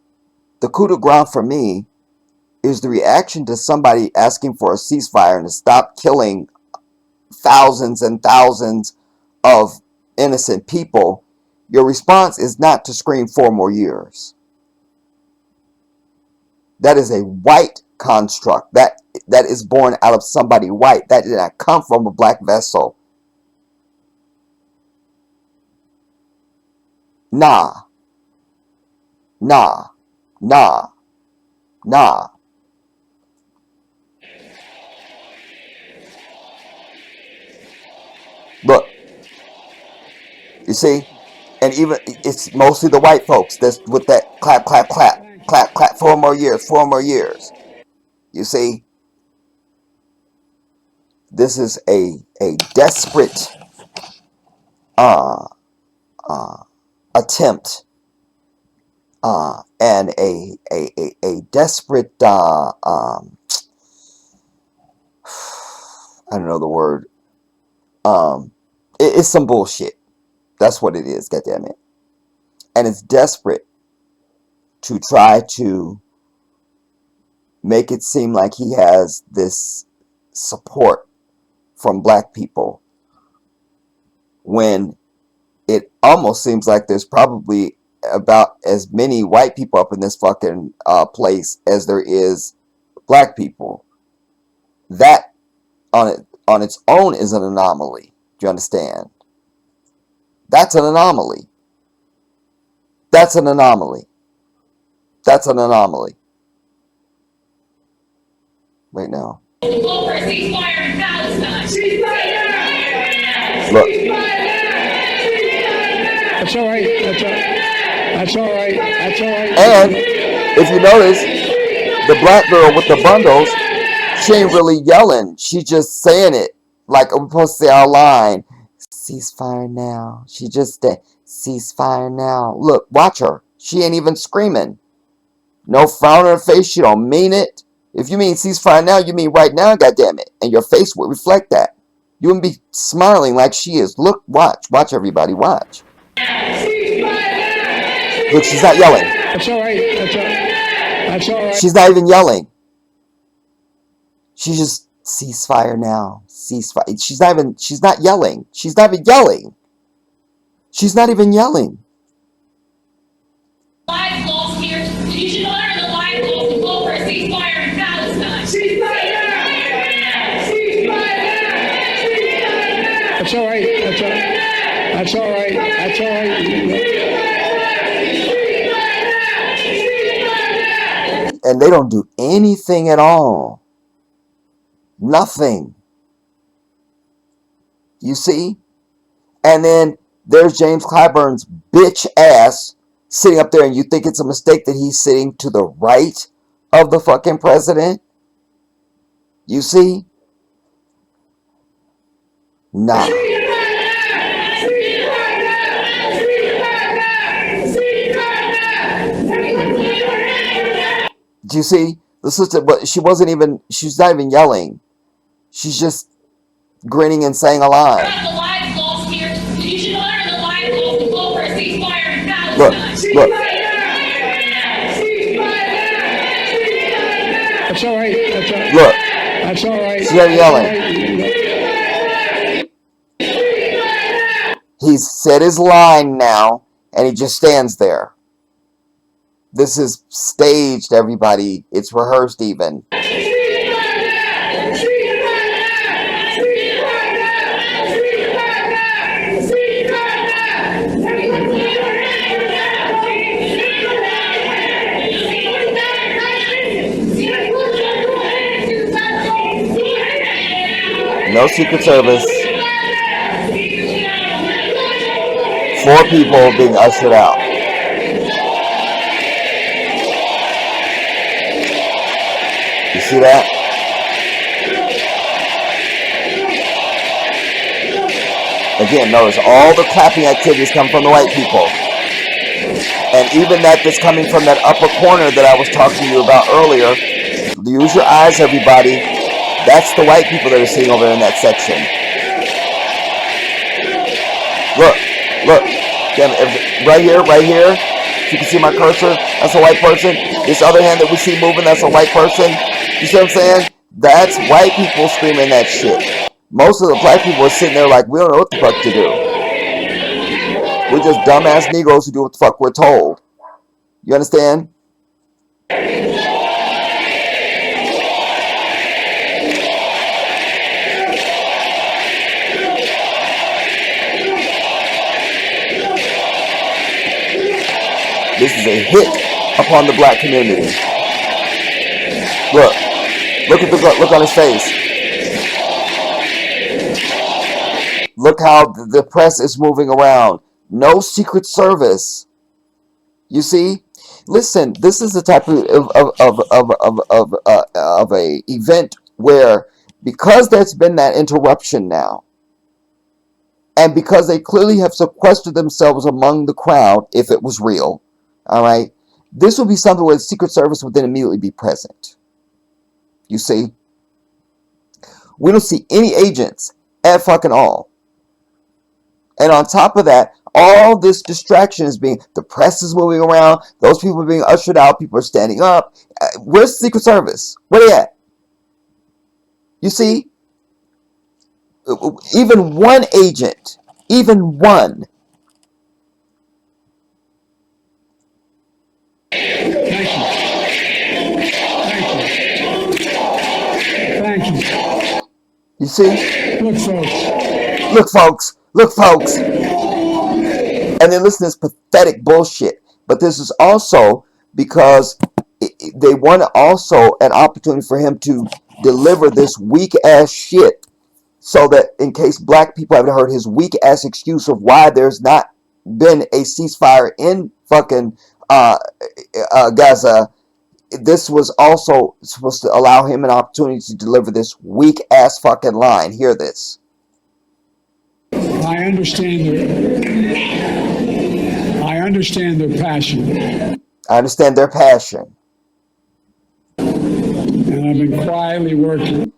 the coup de grace for me is the reaction to somebody asking for a ceasefire and to stop killing thousands and thousands of innocent people. Your response is not to scream 4 more years. That is a white construct. That is born out of somebody white. That did not come from a black vessel. Nah. Look, you see? And even, it's mostly the white folks that's with that clap, 4 more years. You see? This is a desperate attempt and a desperate I don't know the word. It's some bullshit. That's what it is, goddammit. And it's desperate to try to make it seem like he has this support from black people when it almost seems like there's probably about as many white people up in this fucking place as there is black people. That on its own is an anomaly. Do you understand? That's an anomaly. Right now. Look. That's all right. And if you notice, the black girl with the bundles, she ain't really yelling. She just saying it like we're supposed to say our line. Ceasefire now. She just said, ceasefire now. Look, watch her. She ain't even screaming. No frown on her face. She don't mean it. If you mean ceasefire now, you mean right now, goddammit. And your face would reflect that. You wouldn't be smiling like she is. Look, watch. Watch, everybody. Watch. Look, she's not yelling. That's all right. She's not even yelling. She's just, ceasefire now. Ceasefire. She's not yelling. She's not even yelling. Live goals here. You should honor the live goals and go for a ceasefire in Palestine. Ceasefire! That's all right. And they don't do anything at all. Nothing. You see? And then there's James Clyburn's bitch ass sitting up there, and you think it's a mistake that he's sitting to the right of the fucking president? You see? Nah. Do you see? The sister, but she's not even yelling. She's just grinning and saying a line. The lives lost here. You should honor the lives lost and call for a ceasefire in Look, Palestine. look. That's all right. That's all right. Look. That's all right. She's not yelling. He's said his line now, and he just stands there. This is staged, everybody. It's rehearsed even. No Secret Service. 4 people being ushered out. You see that? Again, notice all the clapping activities come from the white people. And even that's coming from that upper corner that I was talking to you about earlier. Use your eyes, everybody. That's the white people that are sitting over in that section. Look. Right here. If you can see my cursor, that's a white person. This other hand that we see moving, that's a white person. You see what I'm saying? That's white people screaming that shit. Most of the black people are sitting there like, we don't know what the fuck to do. We're just dumbass Negroes who do what the fuck we're told. You understand? This is a hit upon the black community. Look on his face. Look how the press is moving around. No Secret Service. You see? Listen, this is the type of a event where, because there's been that interruption now, and because they clearly have sequestered themselves among the crowd, if it was real, all right, this would be something where the Secret Service would then immediately be present. You see? We don't see any agents at fucking all. And on top of that, all this distraction is the press is moving around, those people are being ushered out, people are standing up. Where's the Secret Service? Where they at? You see? Even one agent, even one. Thank you. You see? Look, folks. And then listen to this pathetic bullshit. But this is also because they want also an opportunity for him to deliver this weak ass shit, so that in case black people haven't heard his weak ass excuse of why there's not been a ceasefire in fucking Gaza, this was also supposed to allow him an opportunity to deliver this weak ass fucking line. Hear this. I understand their passion. I understand their passion. And I've been quietly working.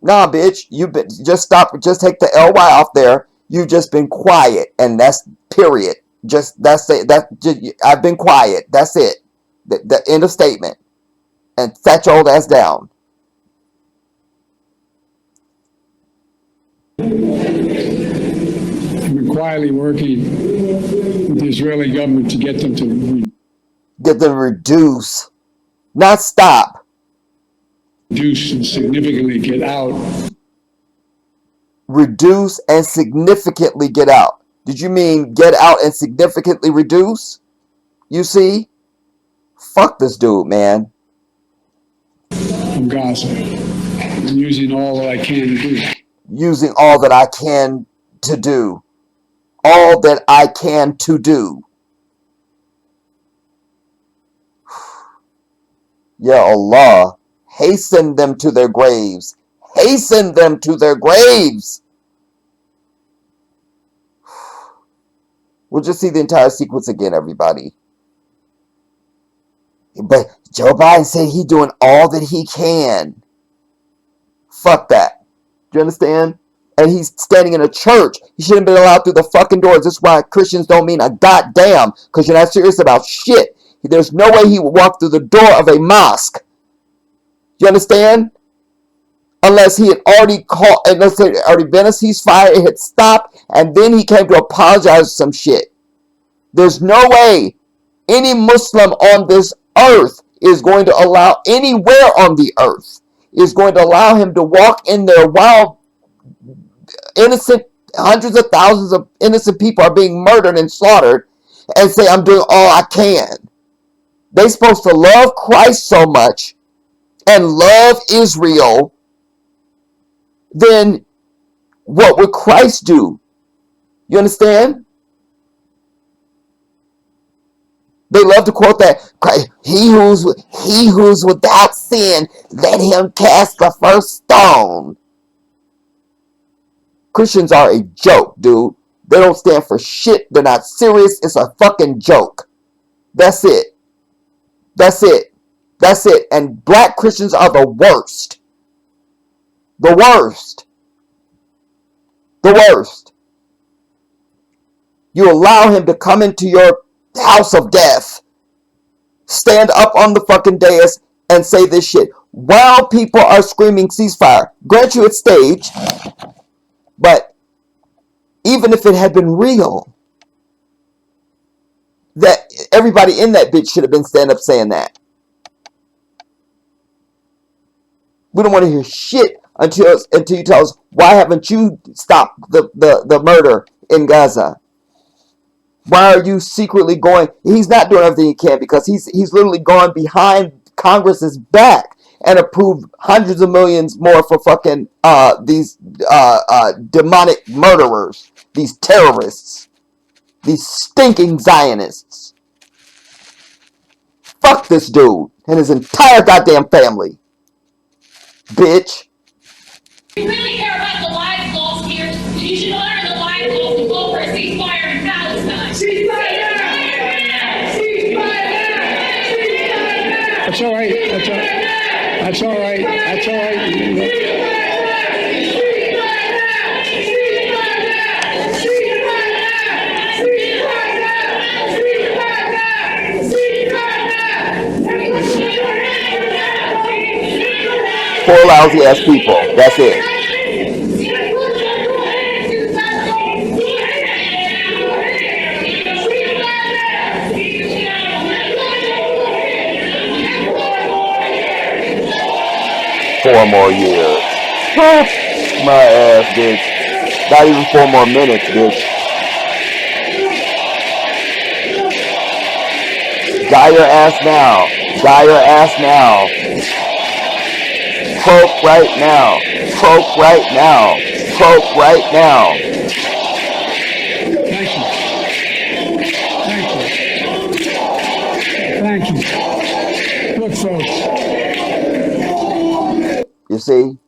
Nah, bitch, you've been, just stop, just take the LY off there. You've just been quiet, and that's period. I've been quiet. That's it. The end of statement. And set your old ass down. I've been quietly working with the Israeli government to get them to reduce, not stop. Reduce and significantly get out. Reduce and significantly get out. Did you mean get out and significantly reduce? You see? Fuck this dude, man. From Gaza. I'm using all that I can to do. Using all that I can to do. all that I can to do. Ya Allah, hasten them to their graves. Hasten them to their graves. We'll just see the entire sequence again, everybody. But Joe Biden said he's doing all that he can. Fuck that. Do you understand? And he's standing in a church. He shouldn't have been allowed through the fucking doors. This is why Christians don't mean a goddamn, because you're not serious about shit. There's no way he would walk through the door of a mosque. You understand? Unless he had already called, unless there had already been a ceasefire, it had stopped, and then he came to apologize for some shit. There's no way any Muslim on this earth is going to allow, anywhere on the earth, is going to allow him to walk in there while innocent, hundreds of thousands of innocent people are being murdered and slaughtered, and say, I'm doing all I can. They're supposed to love Christ so much and love Israel. Then what would Christ do? You understand? They love to quote that, he who's without sin, let him cast the first stone. Christians are a joke, dude. They don't stand for shit. They're not serious. It's a fucking joke. That's it. That's it. That's it. And black Christians are the worst. The worst. The worst. You allow him to come into your house of death, stand up on the fucking dais and say this shit while people are screaming ceasefire. Grant you it's staged, but even if it had been real, that everybody in that bitch should have been standing up saying that. We don't want to hear shit until you tell us, why haven't you stopped the murder in Gaza? Why are you secretly going? He's not doing everything he can, because he's literally gone behind Congress's back and approved hundreds of millions more for fucking these demonic murderers, these terrorists, these stinking Zionists. Fuck this dude and his entire goddamn family, bitch. If you really care about the lives lost here, you should honor the lives lost and go for a ceasefire in Palestine. Ceasefire! That's all right. That's all right. That's all right. That's all right. Poor lousy ass people. That's it. Four more years. My ass, bitch. Not even 4 more minutes, bitch. Die your ass now. Die your ass now. Croak right now. Croak right now. Croak right now. Thank you. Thank you. Look, folks. You see?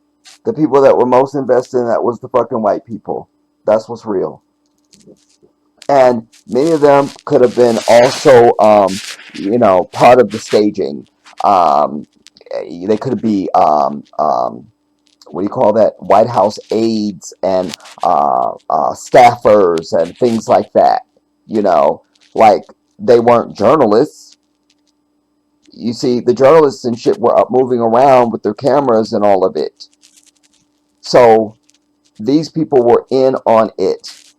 The people that were most invested in that was the fucking white people. That's what's real. And many of them could have been also, part of the staging. They could be, what do you call that? White House aides and staffers and things like that. Like they weren't journalists. You see, the journalists and shit were up moving around with their cameras and all of it. So these people were in on it.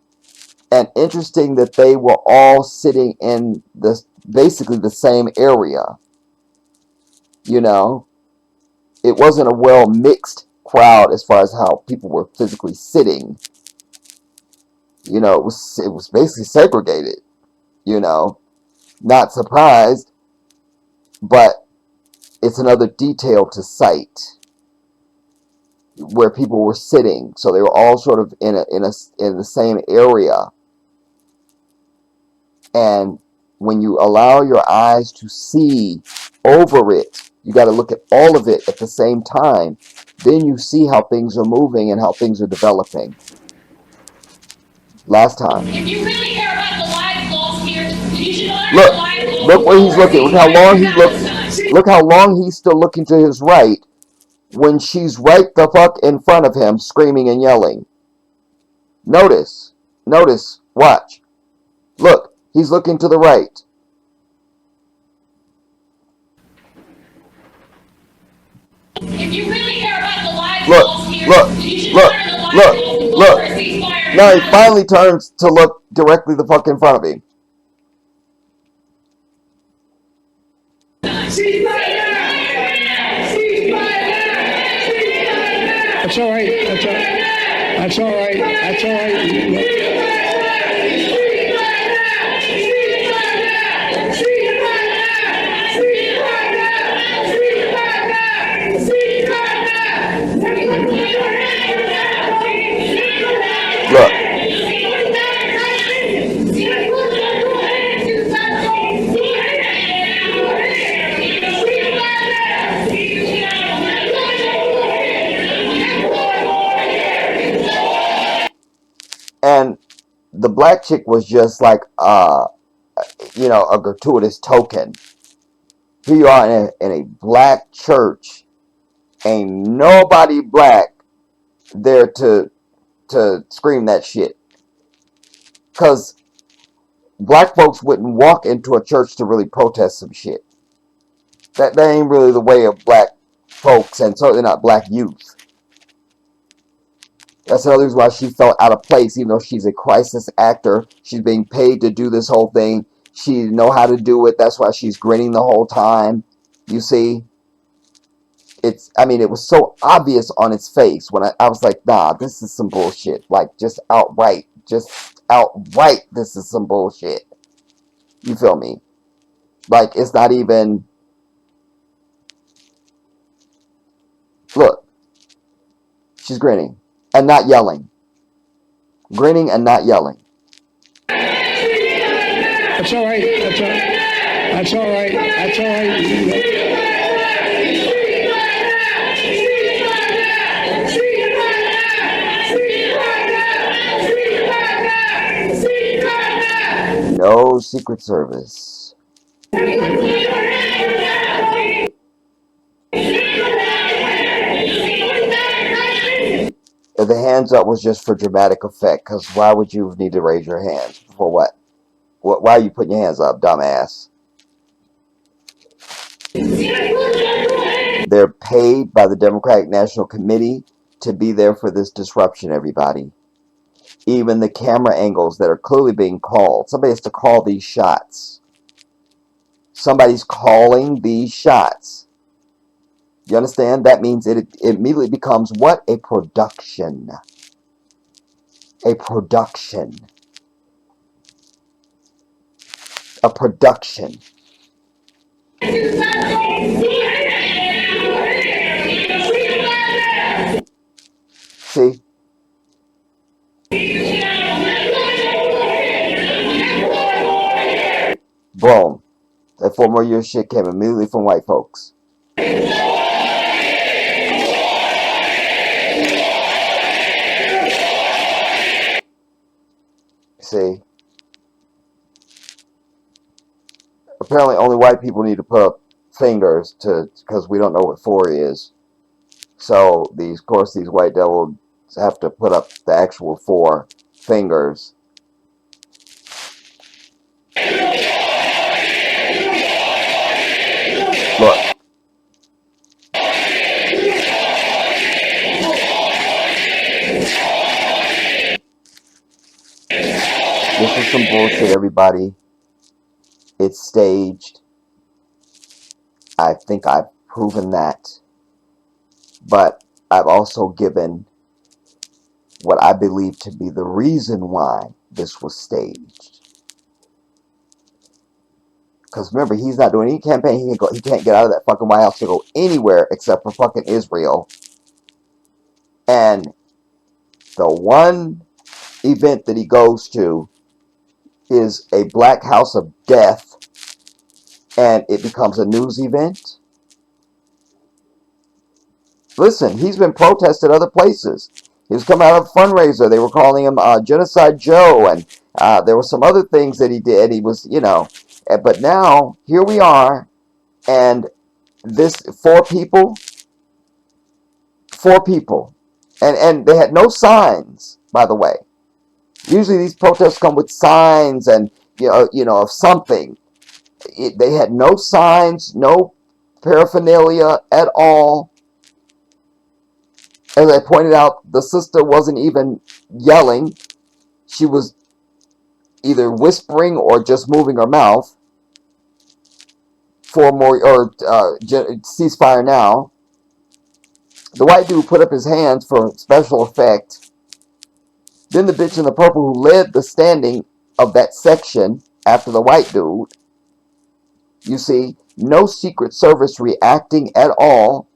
And interesting that they were all sitting in basically the same area. It wasn't a well mixed crowd as far as how people were physically sitting. It was basically segregated. Not surprised, but it's another detail to cite where people were sitting. So they were all sort of in the same area. And when you allow your eyes to see over it, you got to look at all of it at the same time. Then you see how things are moving and how things are developing. Last time. If you really care about the lives lost here, you should honor the Look, lives lost look where he's over a looking. Look how long ceasefire in he looks. Palestine. Look how long he's still looking to his right when she's right the fuck in front of him, screaming and yelling. Notice, watch. Look, he's looking to the right. If you really care about the lives Look, lost here, look, you should look, honor the lives look, lost over look. a ceasefire in Now he Palestine. finally turns to look directly the fuck in front of him. That's all right. That's all right. That's all right. Look. And the black chick was just like, a gratuitous token. Here you are in a black church. Ain't nobody black there to scream that shit. Because black folks wouldn't walk into a church to really protest some shit. That ain't really the way of black folks, and certainly not black youth. That's another reason why she felt out of place, even though she's a crisis actor. She's being paid to do this whole thing. She know how to do it. That's why she's grinning the whole time. You see? It was so obvious on its face when I was like, nah, this is some bullshit. Like, just outright, this is some bullshit. You feel me? Like, it's not even, look, she's grinning and not yelling. Grinning and not yelling. That's all right. That's all right. That's all right. That's all right. No Secret Service. If the hands up was just for dramatic effect, because why would you need to raise your hands? For what? Why are you putting your hands up, dumbass? They're paid by the Democratic National Committee to be there for this disruption, everybody. Even the camera angles that are clearly being called. Somebody has to call these shots. Somebody's calling these shots. You understand? That means it immediately becomes what? A production. A production. A production. See? Boom. That 4 more year shit came immediately from white folks. See? Apparently only white people need to put up fingers because we don't know what 4 is. So of course these white devils have to put up the actual 4 fingers. Look. This is some bullshit, everybody. It's staged. I think I've proven that. But I've also given what I believe to be the reason why this was staged. Because remember, he's not doing any campaign. He can't get out of that fucking White House to go anywhere except for fucking Israel. And the one event that he goes to is a black house of death and it becomes a news event. Listen, he's been protested other places. He was coming out of a fundraiser. They were calling him Genocide Joe, and there were some other things that he did. He was, but now here we are, and this four people, and they had no signs, by the way. Usually these protests come with signs and of something. They had no signs, no paraphernalia at all. As I pointed out, the sister wasn't even yelling. She was either whispering or just moving her mouth for more or ceasefire now. The white dude put up his hands for special effect. Then the bitch in the purple who led the standing of that section after the white dude. You see, no Secret Service reacting at all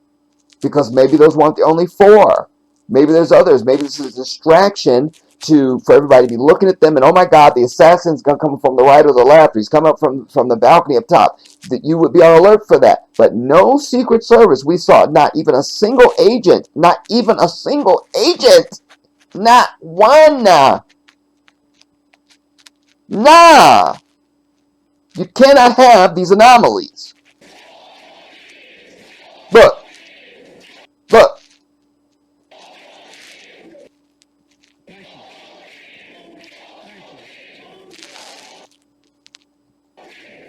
because maybe those weren't the only four. Maybe there's others. Maybe this is a distraction for everybody to be looking at them and, oh my God, the assassin's going to come from the right or the left. Or he's coming up from the balcony up top. That you would be on alert for that. But no Secret Service. We saw not even a single agent. Not even a single agent. Not one. Nah. You cannot have these anomalies. Look. Look.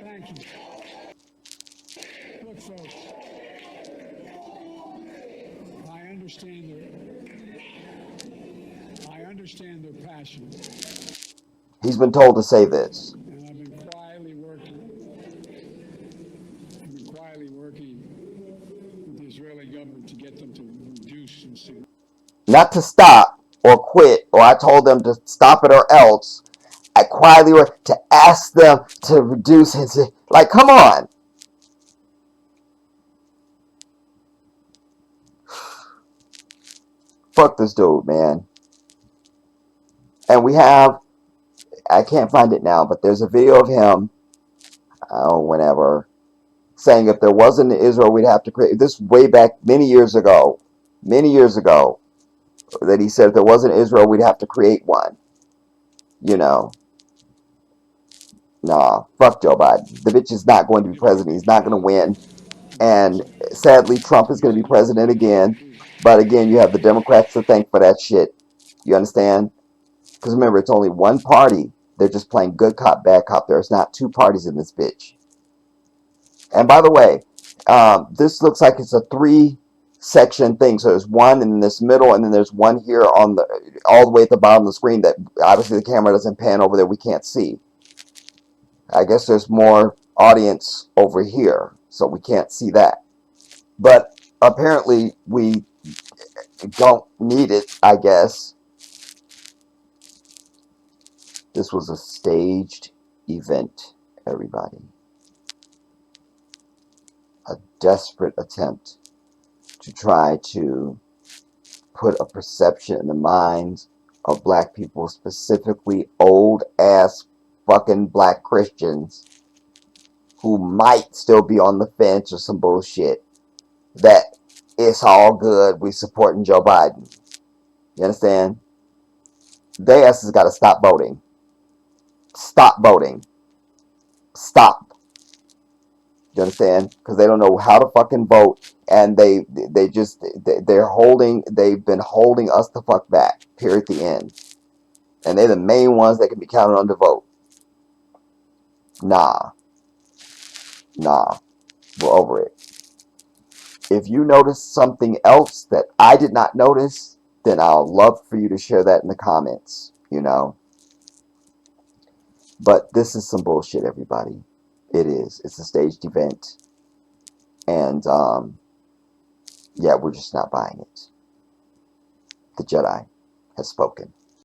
Thank you. Look, folks, I understand their passion, He's been told to say this. and I've been quietly working with the Israeli government to get them to reduce and significantly. Not to stop or quit, or I told them to stop it or else. I quietly work to ask them to reduce his. Like, come on. Fuck this dude, man. And we have, I can't find it now, but there's a video of him, whenever, saying if there wasn't Israel, we'd have to create, this way back many years ago, that he said if there wasn't Israel, we'd have to create one. Nah, fuck Joe Biden. The bitch is not going to be president. He's not going to win. And sadly, Trump is going to be president again. But again, you have the Democrats to thank for that shit. You understand? Because remember, it's only one party. They're just playing good cop, bad cop. There's not two parties in this bitch. And by the way, this looks like it's a three-section thing. So there's one in this middle, and then there's one here on all the way at the bottom of the screen that obviously the camera doesn't pan over there. We can't see. I guess there's more audience over here, so we can't see that. But apparently we don't need it, I guess. This was a staged event, everybody. A desperate attempt to try to put a perception in the minds of black people, specifically old-ass fucking black Christians who might still be on the fence or some bullshit, that it's all good, we supporting Joe Biden. You understand? They asses got to stop voting. Stop voting. Stop. You understand? Because they don't know how to fucking vote, and they've been holding us the fuck back. Period. The end. And they're the main ones that can be counted on to vote. Nah. We're over it. If you notice something else that I did not notice, then I'll love for you to share that in the comments, But this is some bullshit, everybody. It is. It's a staged event. And, yeah, we're just not buying it. The Jedi has spoken.